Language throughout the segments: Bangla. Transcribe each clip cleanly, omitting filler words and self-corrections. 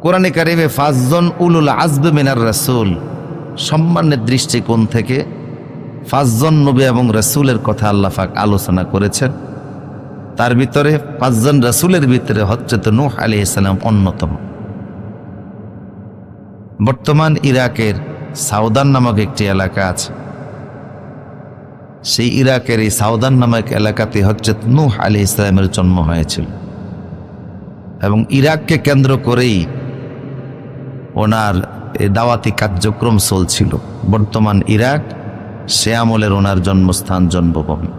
কোরআনে কারিমে 5 জন উলুল আজম মিনার রাসূল সম্মানের দৃষ্টিকোণ থেকে 5 জন নবী এবং রাসূলের কথা আল্লাহ পাক আলোচনা করেছেন। তার ভিতরে 5 জন রাসূলের ভিতরে হযরত নূহ আলাইহিস সালাম অন্যতম। বর্তমান ইরাকের সাউদান নামক একটি এলাকা আছে, সেই ইরাকের এই সাউদান নামক এলাকাতে হযরত নূহ আলাইহিস সালামের জন্ম হয়েছিল এবং ইরাককে কেন্দ্র করেই ওনার দাওয়াতি কার্যক্রম চলছিল। বর্তমান ইরাক সে আমলের ওনার জন্মস্থান, জন্মভূমি।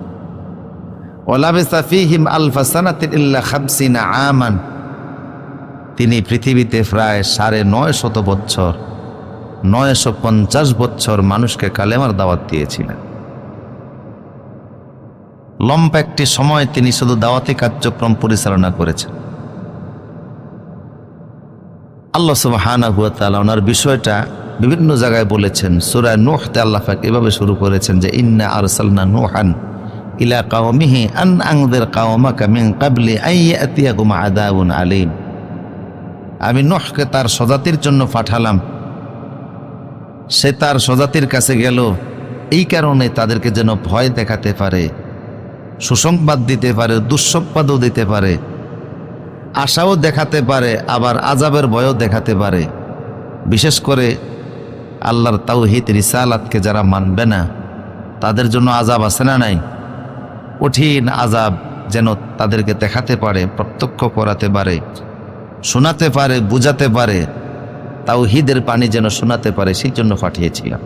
ওয়ালাবিসা ফীহিম আলফা সানাতিন ইল্লা 50 আমান, তিনি পৃথিবীতে প্রায় 950 বছর 950 বছর মানুষকে কালেমার দাওয়াত দিয়েছিলেন। লম্বা একটি সময় তিনি শুধু দাওয়াতি কার্যক্রম পরিচালনা করেছেন। আল্লাহ সুবহানাহু ওয়া তাআলা ওনার বিষয়টা বিভিন্ন জায়গায় বলেছেন। সূরা নূহতে আল্লাহ পাক এভাবে শুরু করেছেন যে ইন্না আরসালনা নূহান ইলা কওমিহি আন আনযির কওমাকা মিন ক্বাবলি আন ইয়াতিয়াকুম আযাবুন আলীম। আমি নূহকে তার স্বজাতির জন্য পাঠালাম, সে তার স্বজাতির কাছে গেল এই কারণে তাদেরকে যেন ভয় দেখাতে পারে, সুসংবাদ দিতে পারে, দুঃসংবাদও দিতে পারে, আশাও দেখাতে পারে, আবার আযাবের ভয়ও দেখাতে পারে। বিশেষ করে আল্লাহর তাওহীদ রিসালাতকে যারা মানবে না তাদের জন্য আযাব আছে না নাই? কঠিন আযাব যেন তাদেরকে দেখাতে পারে, প্রত্যক্ষ করাতে পারে, শোনাতে পারে, বুঝাতে পারে, তাওহীদের পানি যেন শোনাতে পারে, সেই জন্য পাঠিয়েছিলাম।